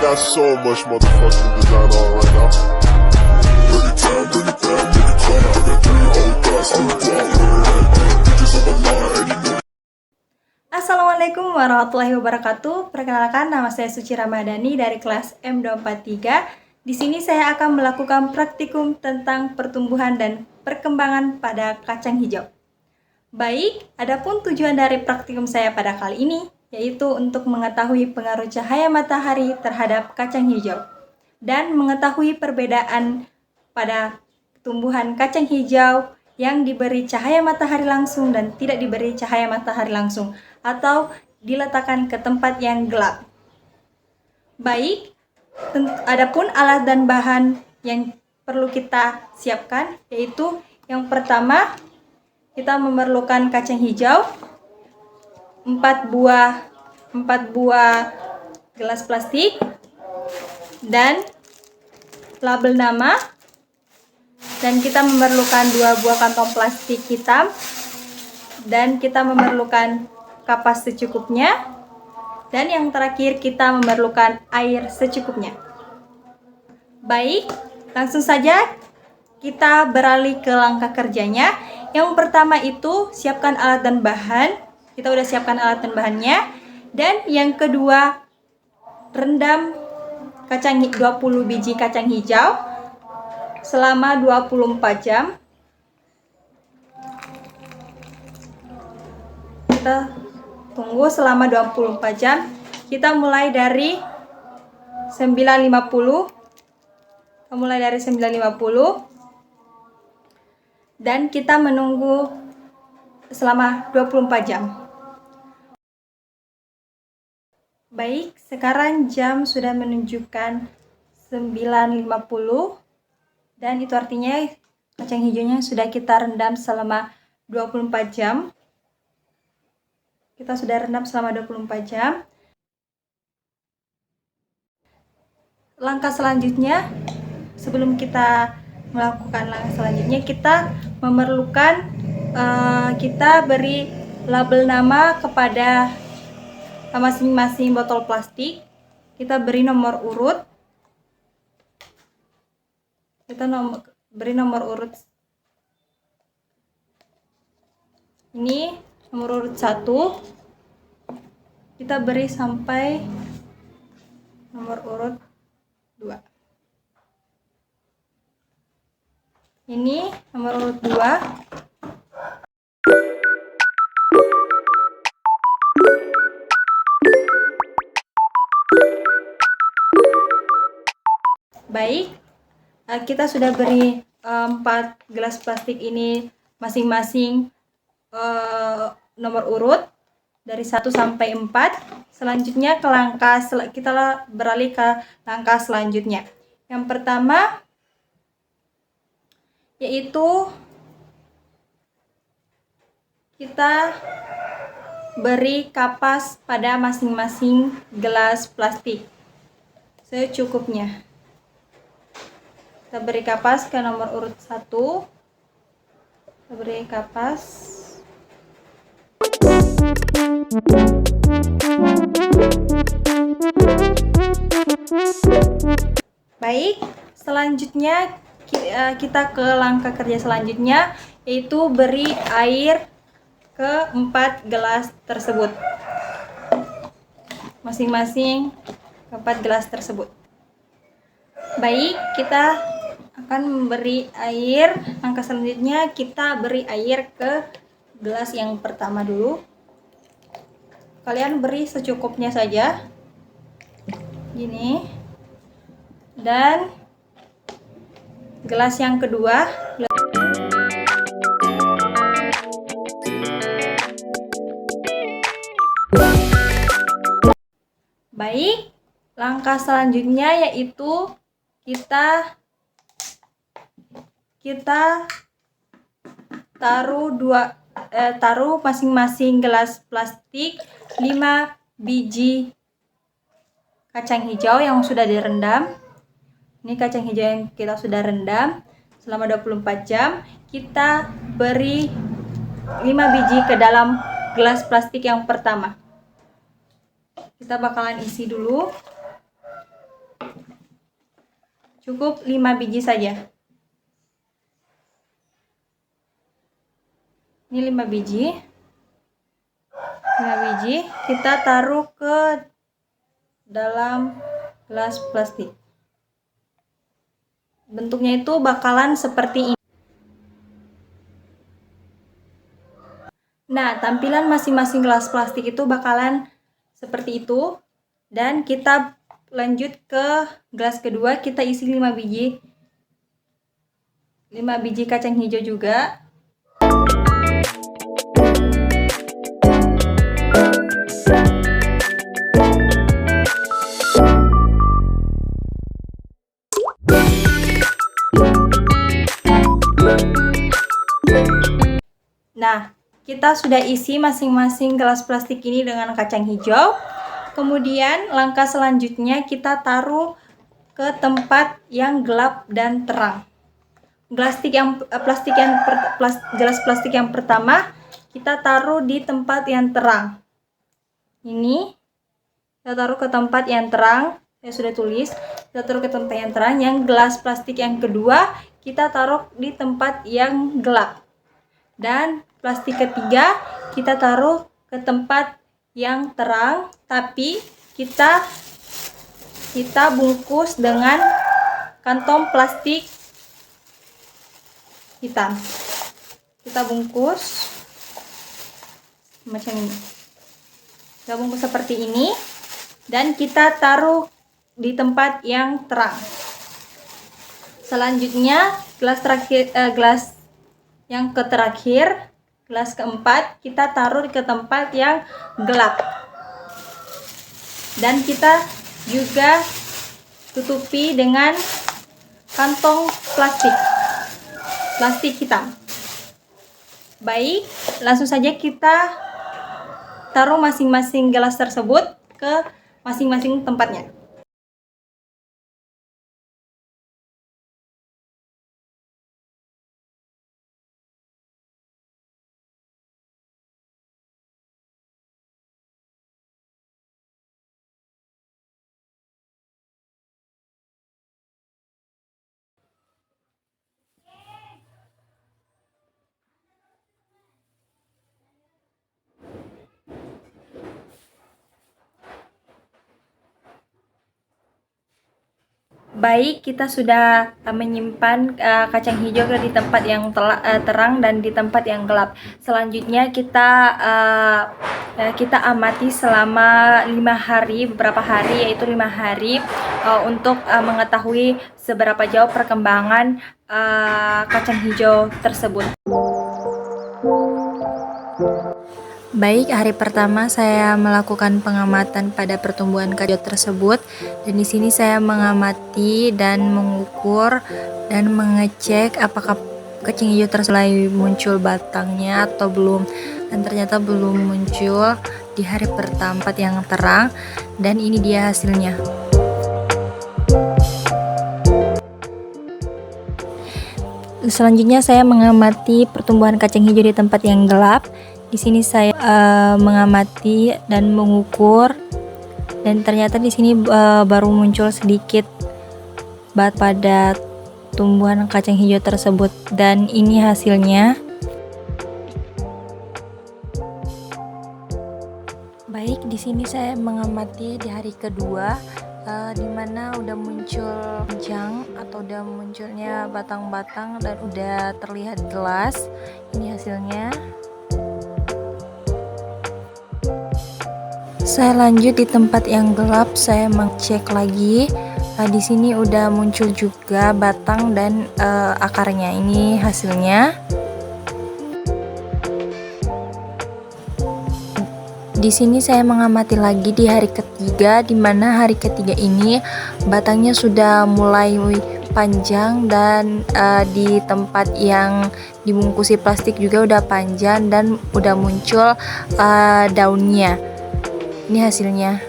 got so much motherfucking design on right now. Bring it down, bring it down, make it clap. I got 3 old guys on the block, bitches on the line, and you know. Assalamualaikum warahmatullahi wabarakatuh. Perkenalkan, nama saya Suci Ramadhani dari kelas M243. Di sini saya akan melakukan praktikum tentang pertumbuhan dan perkembangan pada kacang hijau. Baik, adapun tujuan dari praktikum saya pada kali ini yaitu untuk mengetahui pengaruh cahaya matahari terhadap kacang hijau dan mengetahui perbedaan pada tumbuhan kacang hijau yang diberi cahaya matahari langsung dan tidak diberi cahaya matahari langsung atau diletakkan ke tempat yang gelap. Baik, adapun alat dan bahan yang perlu kita siapkan yaitu yang pertama kita memerlukan kacang hijau 4 buah gelas plastik dan label nama, dan kita memerlukan 2 buah kantong plastik hitam, dan kita memerlukan kapas secukupnya, dan yang terakhir kita memerlukan air secukupnya. Baik, langsung saja kita beralih ke langkah kerjanya. Yang pertama itu siapkan alat dan bahan. Kita udah siapkan alat dan bahannya. Dan yang kedua, rendam 20 biji kacang hijau selama 24 jam. Kita tunggu selama 24 jam. Kita mulai dari 9.50. Dan kita menunggu selama 24 jam. Baik, sekarang jam sudah menunjukkan 9.50 dan itu artinya kacang hijaunya sudah kita rendam selama 24 jam. Kita sudah rendam selama 24 jam. Langkah selanjutnya, sebelum kita melakukan langkah selanjutnya, kita memerlukan kita beri label nama kepada masing-masing botol plastik. Kita beri nomor urut. Beri nomor urut. Ini nomor urut 1. Kita beri sampai nomor urut 2. Ini nomor urut 2. Baik, kita sudah beri 4 gelas plastik ini masing-masing nomor urut dari 1 sampai 4. Selanjutnya kita beralih ke langkah selanjutnya. Yang pertama yaitu kita beri kapas pada masing-masing gelas plastik secukupnya. Kita beri kapas ke nomor urut 1. Kita beri kapas. Baik, selanjutnya kita ke langkah kerja selanjutnya yaitu beri air ke 4 gelas tersebut. Masing-masing ke 4 gelas tersebut. Baik, kita akan memberi air. Langkah selanjutnya kita beri air ke gelas yang pertama dulu. Kalian beri secukupnya saja. Gini. Dan gelas yang kedua. Baik, langkah selanjutnya yaitu kita taruh masing-masing gelas plastik 5 biji kacang hijau yang sudah direndam. Ini kacang hijau yang kita sudah rendam selama 24 jam. Kita beri 5 biji ke dalam gelas plastik yang pertama. Kita bakalan isi dulu. Cukup 5 biji saja. Ini 5 biji. 5 biji kita taruh ke dalam gelas plastik. Bentuknya itu bakalan seperti ini. Nah, tampilan masing-masing gelas plastik itu bakalan seperti itu. Dan kita lanjut ke gelas kedua, kita isi 5 biji. 5 biji kacang hijau juga. Nah, kita sudah isi masing-masing gelas plastik ini dengan kacang hijau. Kemudian langkah selanjutnya kita taruh ke tempat yang gelap dan terang. Gelas plastik yang pertama kita taruh di tempat yang terang. Ini kita taruh ke tempat yang terang. Saya sudah tulis. Kita taruh ke tempat yang terang. Yang gelas plastik yang kedua kita taruh di tempat yang gelap. Dan plastik ketiga kita taruh ke tempat yang terang, tapi kita bungkus dengan kantong plastik hitam. Kita bungkus macam ini. Kita bungkus seperti ini dan kita taruh di tempat yang terang. Selanjutnya gelas yang terakhir, gelas keempat, kita taruh ke tempat yang gelap. Dan kita juga tutupi dengan kantong plastik hitam. Baik, langsung saja kita taruh masing-masing gelas tersebut ke masing-masing tempatnya. Baik, kita sudah menyimpan kacang hijau di tempat yang terang dan di tempat yang gelap. Selanjutnya kita amati selama 5 hari, beberapa hari, yaitu 5 hari untuk mengetahui seberapa jauh perkembangan kacang hijau tersebut. Baik, hari pertama saya melakukan pengamatan pada pertumbuhan kacang hijau tersebut, dan di sini saya mengamati dan mengukur dan mengecek apakah kacang hijau tersebut mulai muncul batangnya atau belum, dan ternyata belum muncul di hari pertama yang terang, dan ini dia hasilnya. Selanjutnya saya mengamati pertumbuhan kacang hijau di tempat yang gelap. Di sini saya mengamati dan mengukur, dan ternyata di sini baru muncul sedikit bat pada tumbuhan kacang hijau tersebut, dan ini hasilnya. Baik, di sini saya mengamati di hari kedua, di mana udah muncul panjang atau udah munculnya batang-batang dan udah terlihat jelas. Ini hasilnya. Saya lanjut di tempat yang gelap, saya mengecek lagi. Di sini udah muncul juga batang dan akarnya. Ini hasilnya. Di sini saya mengamati lagi di hari ketiga, di mana hari ketiga ini batangnya sudah mulai panjang, dan di tempat yang dibungkusi plastik juga udah panjang dan udah muncul daunnya. Ini hasilnya.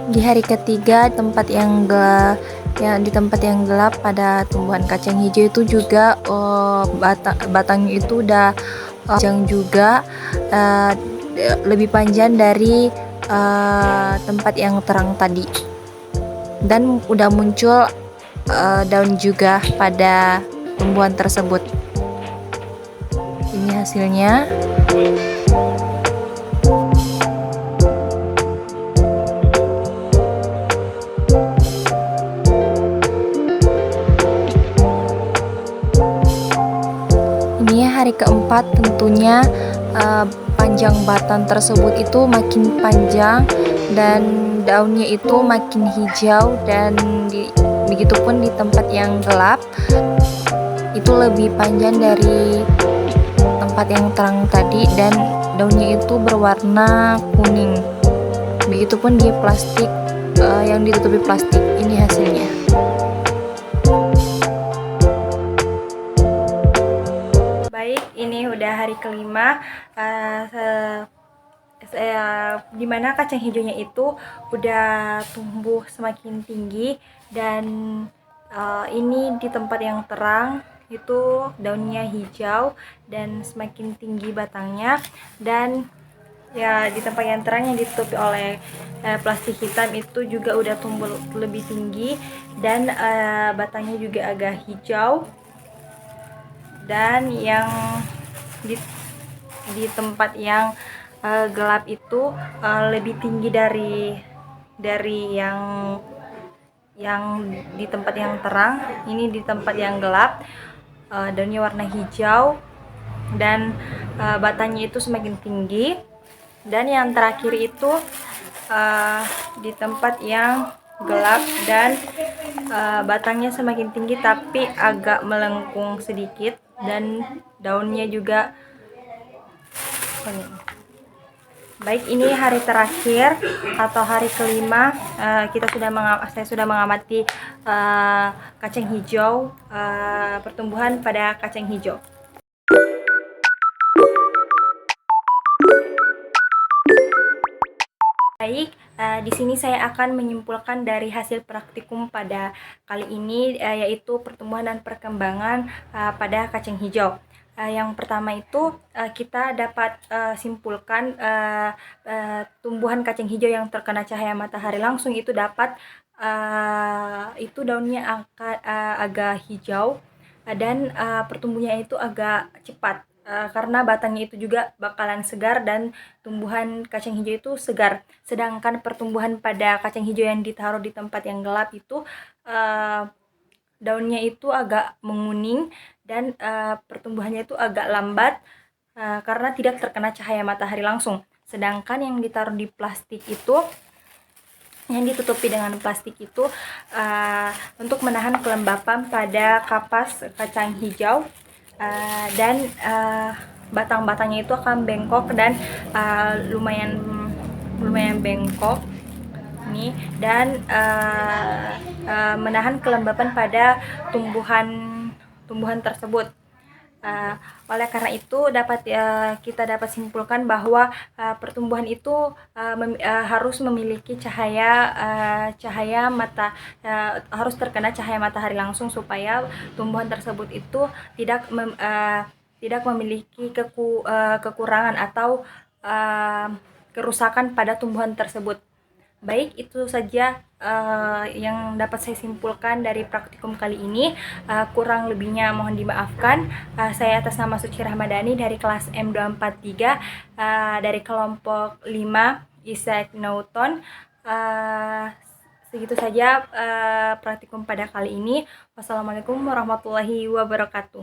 Di hari ketiga, di tempat yang gelap pada tumbuhan kacang hijau itu juga batangnya itu udah panjang juga, lebih panjang dari tempat yang terang tadi, dan udah muncul daun juga pada tumbuhan tersebut. Ini hasilnya. Ini hari keempat, tentunya panjang batang tersebut itu makin panjang dan daunnya itu makin hijau, dan begitupun di tempat yang gelap itu lebih panjang dari tempat yang terang tadi, dan daunnya itu berwarna kuning. Begitupun di plastik yang ditutupi plastik. Ini hasilnya. Baik, ini udah hari kelima, dimana kacang hijaunya itu udah tumbuh semakin tinggi, dan ini di tempat yang terang itu daunnya hijau dan semakin tinggi batangnya, dan ya di tempat yang terang yang ditutupi oleh plastik hitam itu juga udah tumbuh lebih tinggi, dan batangnya juga agak hijau, dan yang di tempat yang gelap itu lebih tinggi dari yang di tempat yang terang. Ini di tempat yang gelap daunnya warna hijau dan batangnya itu semakin tinggi, dan yang terakhir itu di tempat yang gelap dan batangnya semakin tinggi tapi agak melengkung sedikit, dan daunnya juga. Baik, ini hari terakhir atau hari kelima, saya sudah mengamati kacang hijau, pertumbuhan pada kacang hijau. Baik, di sini saya akan menyimpulkan dari hasil praktikum pada kali ini, yaitu pertumbuhan dan perkembangan pada kacang hijau. Yang pertama itu kita dapat simpulkan tumbuhan kacang hijau yang terkena cahaya matahari langsung itu dapat itu daunnya agak hijau, dan pertumbuhannya itu agak cepat. Karena batangnya itu juga bakalan segar dan tumbuhan kacang hijau itu segar. Sedangkan pertumbuhan pada kacang hijau yang ditaruh di tempat yang gelap itu daunnya itu agak menguning, dan pertumbuhannya itu agak lambat karena tidak terkena cahaya matahari langsung. Sedangkan yang ditaruh di plastik itu, yang ditutupi dengan plastik itu untuk menahan kelembapan pada kapas kacang hijau, dan batang-batangnya itu akan bengkok dan lumayan bengkok ini, dan menahan kelembapan pada tumbuhan tersebut. Oleh karena itu kita dapat simpulkan bahwa pertumbuhan itu harus memiliki harus terkena cahaya matahari langsung supaya tumbuhan tersebut itu tidak memiliki kekurangan atau kerusakan pada tumbuhan tersebut. Baik, itu saja yang dapat saya simpulkan dari praktikum kali ini. Kurang lebihnya mohon dimaafkan. Saya atas nama Suci Rahmadani dari kelas M243 dari kelompok 5 Isaac Newton. Segitu saja praktikum pada kali ini. Wassalamualaikum warahmatullahi wabarakatuh.